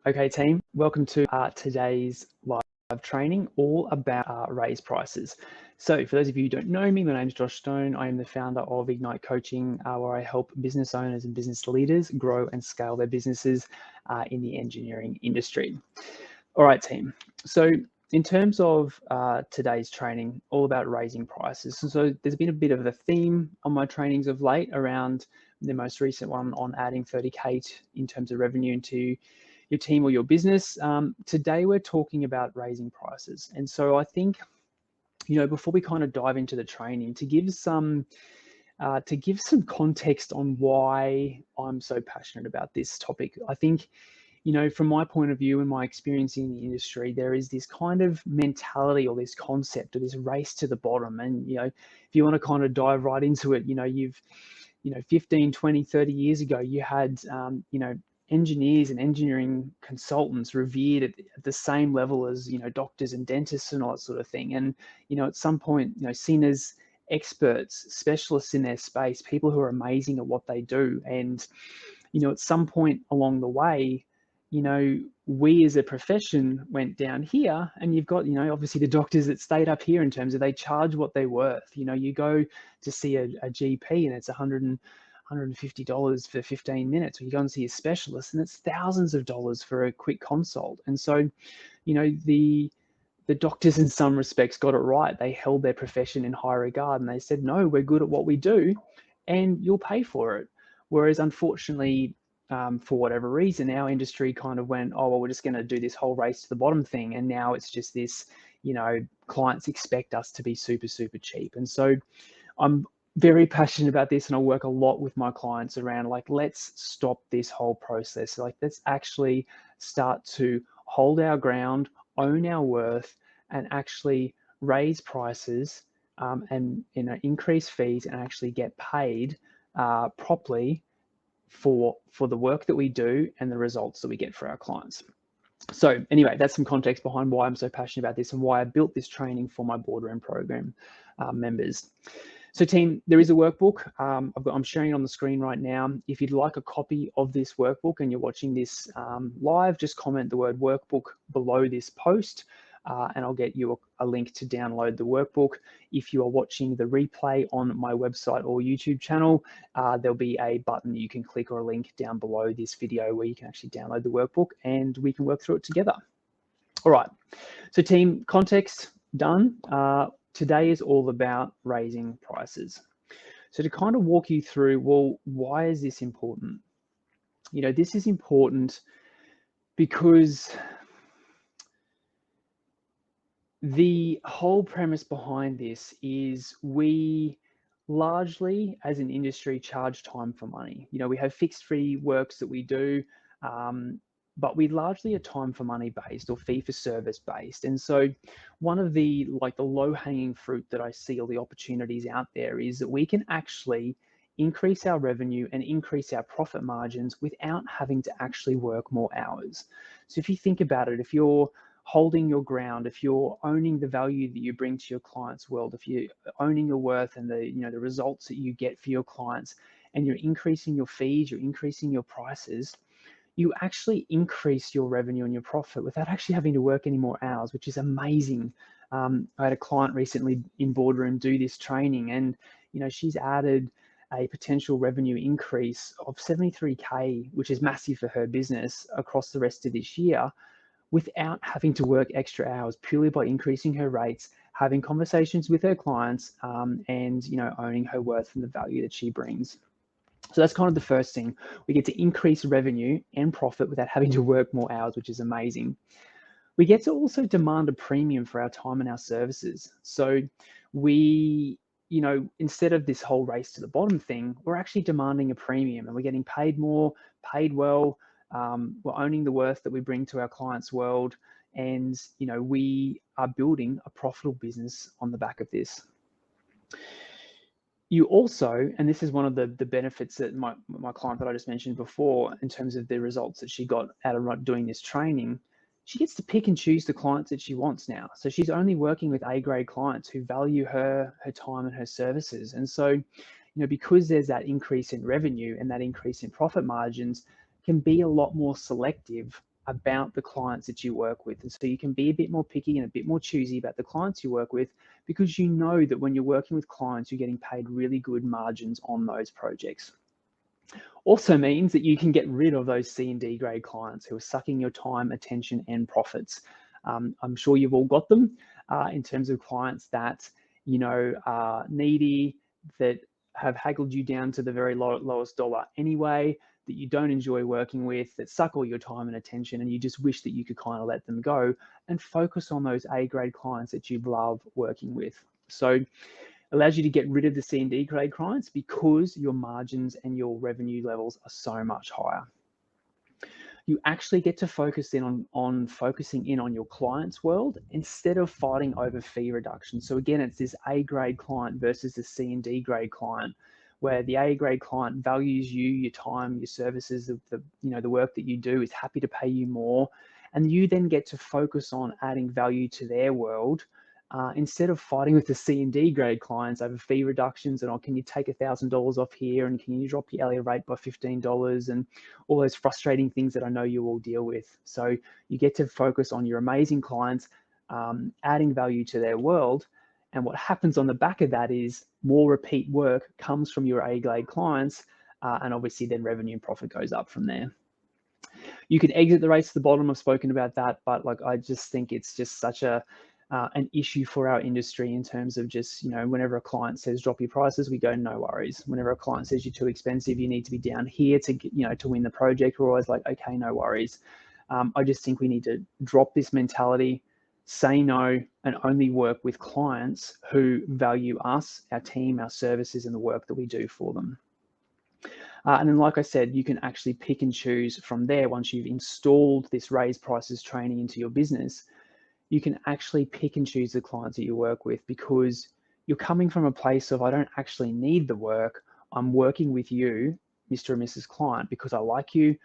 Okay, team, welcome to today's live training, all about raise prices. So for those of you who don't know me, my name is Josh Stone. I am the founder of Ignite Coaching, where I help business owners and business leaders grow and scale their businesses in the engineering industry. All right, team. So in terms of today's training, all about raising prices. So there's been a bit of a theme on my trainings of late around the most recent one on adding 30K in terms of revenue into your team or your business. Today we're talking about raising prices. And so I think, before we kind of dive into the training, to give some context on why I'm so passionate about this topic. I think, from my point of view and my experience in the industry, there is this kind of mentality or this concept or this race to the bottom. And, if you want to kind of dive right into it, you've 15, 20, 30 years ago, you had, engineers and engineering consultants revered at the same level as, doctors and dentists and all that sort of thing. And, at some point, seen as experts, specialists in their space, people who are amazing at what they do. And, at some point along the way, we as a profession went down here, and you've got, obviously the doctors that stayed up here in terms of they charge what they're worth. You go to see a GP and it's $150 for 15 minutes, or you go and see a specialist and it's thousands of dollars for a quick consult. And so, the doctors in some respects got it right. They held their profession in high regard and they said, no, we're good at what we do and you'll pay for it. Whereas unfortunately, for whatever reason, our industry kind of went, oh, well, we're just going to do this whole race to the bottom thing. And now it's just this, clients expect us to be super, super cheap. And so I'm very passionate about this, and I work a lot with my clients around let's stop this whole process. Let's actually start to hold our ground, own our worth, and actually raise prices and increase fees and actually get paid properly for the work that we do and the results that we get for our clients. So anyway, that's some context behind why I'm so passionate about this and why I built this training for my boardroom program members. So team, there is a workbook. I'm sharing it on the screen right now. If you'd like a copy of this workbook and you're watching this live, just comment the word workbook below this post and I'll get you a link to download the workbook. If you are watching the replay on my website or YouTube channel, there'll be a button you can click or a link down below this video where you can actually download the workbook and we can work through it together. All right, so team, context done. Today is all about raising prices. So to kind of walk you through, well, why is this important? This is important because the whole premise behind this is we largely, as an industry, charge time for money. We have fixed fee works that we do, but we largely are time for money based or fee for service based. And so one of the low hanging fruit that I see, all the opportunities out there, is that we can actually increase our revenue and increase our profit margins without having to actually work more hours. So if you think about it, if you're holding your ground, if you're owning the value that you bring to your client's world, if you're owning your worth and the results that you get for your clients, and you're increasing your fees, you're increasing your prices, you actually increase your revenue and your profit without actually having to work any more hours, which is amazing. I had a client recently in boardroom do this training, and she's added a potential revenue increase of 73K, which is massive for her business, across the rest of this year, without having to work extra hours, purely by increasing her rates, having conversations with her clients, and owning her worth and the value that she brings. So that's kind of the first thing. We get to increase revenue and profit without having to work more hours, which is amazing. We get to also demand a premium for our time and our services. So we, instead of this whole race to the bottom thing, we're actually demanding a premium, and we're getting paid more, paid well. We're owning the worth that we bring to our clients' world, and we are building a profitable business on the back of this. You also, and this is one of the benefits that my client that I just mentioned before, in terms of the results that she got out of doing this training, she gets to pick and choose the clients that she wants now. So she's only working with A-grade clients who value her time and her services. And so, because there's that increase in revenue and that increase in profit margins, can be a lot more selective about the clients that you work with. And so you can be a bit more picky and a bit more choosy about the clients you work with, because you know that when you're working with clients, you're getting paid really good margins on those projects. Also means that you can get rid of those C and D grade clients who are sucking your time, attention, and profits. I'm sure you've all got them in terms of clients that, are needy, that have haggled you down to the very lowest dollar anyway, that you don't enjoy working with, that suck all your time and attention, and you just wish that you could kind of let them go and focus on those A grade clients that you love working with. So allows you to get rid of the C and D grade clients because your margins and your revenue levels are so much higher. You actually get to focus in on focusing in on your client's world instead of fighting over fee reduction. So again, it's this A grade client versus the C and D grade client, where the A grade client values you, your time, your services, the work that you do, is happy to pay you more, and you then get to focus on adding value to their world. Instead of fighting with the C and D grade clients over fee reductions and, can you take $1,000 off here, and can you drop your hourly rate by $15, and all those frustrating things that I know you all deal with. So you get to focus on your amazing clients, adding value to their world. And what happens on the back of that is more repeat work comes from your A grade clients, and obviously then revenue and profit goes up from there. You can exit the race to the bottom. I've spoken about that, but I just think it's just such an issue for our industry in terms of just, whenever a client says drop your prices, we go, no worries. Whenever a client says you're too expensive, you need to be down here to win the project, we're always like, okay, no worries. I just think we need to drop this mentality, say no, and only work with clients who value us, our team, our services, and the work that we do for them. And then, like I said, you can actually pick and choose from there. Once you've installed this raise prices training into your business, you can actually pick and choose the clients that you work with, because you're coming from a place of, I don't actually need the work. I'm working with you, Mr. and Mrs. Client, because I like you.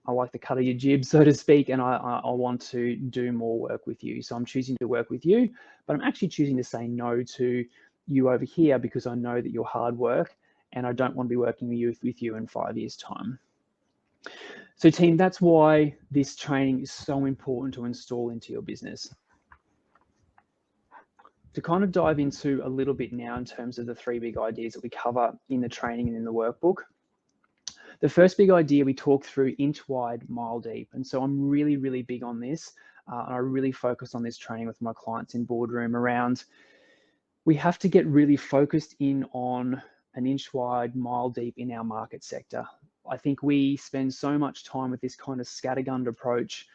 I like the cut of your jib, so to speak, and I want to do more work with you. So I'm choosing to work with you, but I'm actually choosing to say no to you over here because I know that you're hard work and I don't want to be working with you in 5 years' time. So team, that's why this training is so important to install into your business. To kind of dive into a little bit now in terms of the 3 big ideas that we cover in the training and in the workbook. The first big idea we talk through: inch wide, mile deep. And so I'm really, really big on this. And I really focus on this training with my clients in boardroom around, we have to get really focused in on an inch wide, mile deep in our market sector. I think we spend so much time with this kind of scattergun approach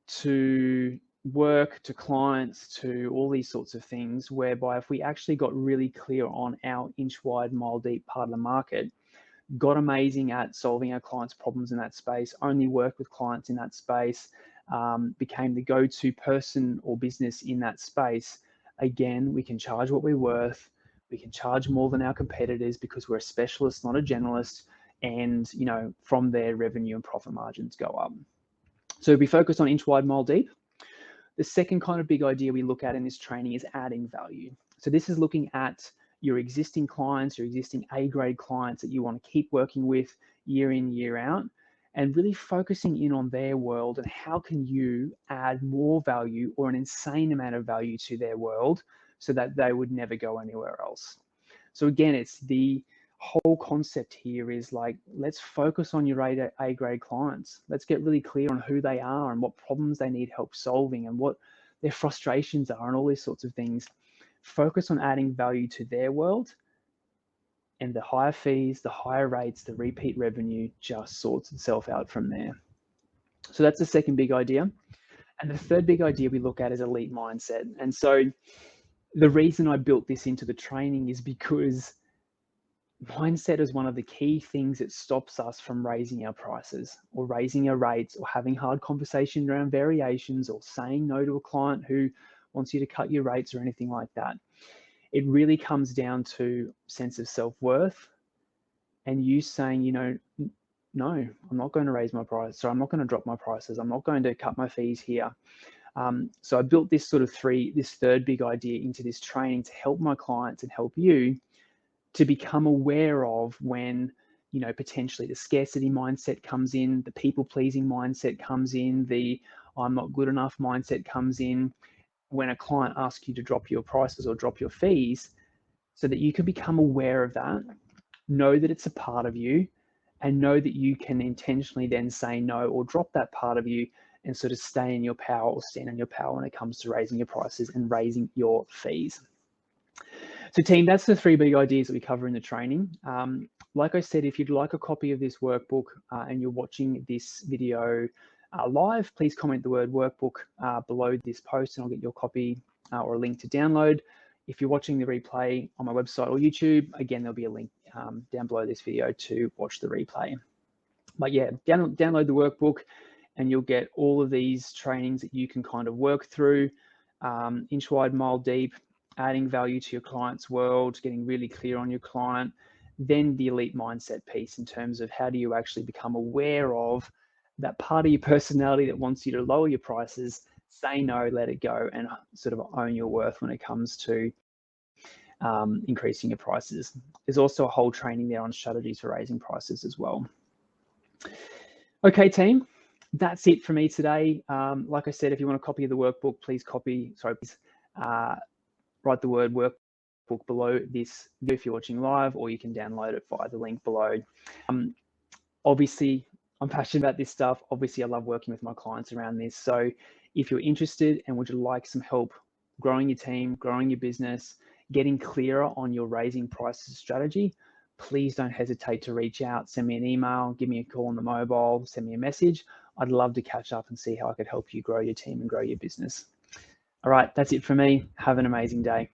to work, to clients, to all these sorts of things, whereby if we actually got really clear on our inch wide, mile deep part of the market, got amazing at solving our clients' problems in that space, only work with clients in that space, became the go-to person or business in that space, again, we can charge what we're worth. We can charge more than our competitors because we're a specialist, not a generalist. And, from there, revenue and profit margins go up. So we focus on inch wide, mile deep. The second kind of big idea we look at in this training is adding value. So this is looking at your existing clients, your existing A-grade clients that you want to keep working with year in, year out, and really focusing in on their world and how can you add more value or an insane amount of value to their world so that they would never go anywhere else. So again, it's the whole concept here is like, let's focus on your A-grade clients. Let's get really clear on who they are and what problems they need help solving and what their frustrations are and all these sorts of things. Focus on adding value to their world, and the higher fees, the higher rates, the repeat revenue just sorts itself out from there. So that's the second big idea. And the third big idea we look at is elite mindset. And so the reason I built this into the training is because mindset is one of the key things that stops us from raising our prices or raising our rates or having hard conversations around variations or saying no to a client who wants you to cut your rates or anything like that. It really comes down to sense of self-worth and you saying, no, I'm not going to raise my price. So I'm not going to drop my prices. I'm not going to cut my fees here. So I built this this third big idea into this training to help my clients and help you to become aware of when potentially the scarcity mindset comes in, the people pleasing mindset comes in, the I'm not good enough mindset comes in when a client asks you to drop your prices or drop your fees, so that you can become aware of that, know that it's a part of you, and know that you can intentionally then say no or drop that part of you and sort of stay in your power or stand in your power when it comes to raising your prices and raising your fees. So team, that's the 3 big ideas that we cover in the training. Like I said, if you'd like a copy of this workbook and you're watching this video live, please comment the word workbook below this post and I'll get your copy or a link to download. If you're watching the replay on my website or YouTube, again, there'll be a link down below this video to watch the replay. But yeah, download the workbook and you'll get all of these trainings that you can kind of work through, inch wide, mile deep, adding value to your client's world, getting really clear on your client. Then the elite mindset piece in terms of how do you actually become aware of that part of your personality that wants you to lower your prices, say no, let it go, and sort of own your worth when it comes to increasing your prices. There's also a whole training there on strategies for raising prices as well. Okay, team, that's it for me today. Like I said, if you want a copy of the workbook, please write the word workbook below this video if you're watching live, or you can download it via the link below. Obviously, I'm passionate about this stuff. Obviously, I love working with my clients around this. So if you're interested and would you like some help growing your team, growing your business, getting clearer on your raising prices strategy, please don't hesitate to reach out, send me an email, give me a call on the mobile, send me a message. I'd love to catch up and see how I could help you grow your team and grow your business. All right, that's it for me. Have an amazing day.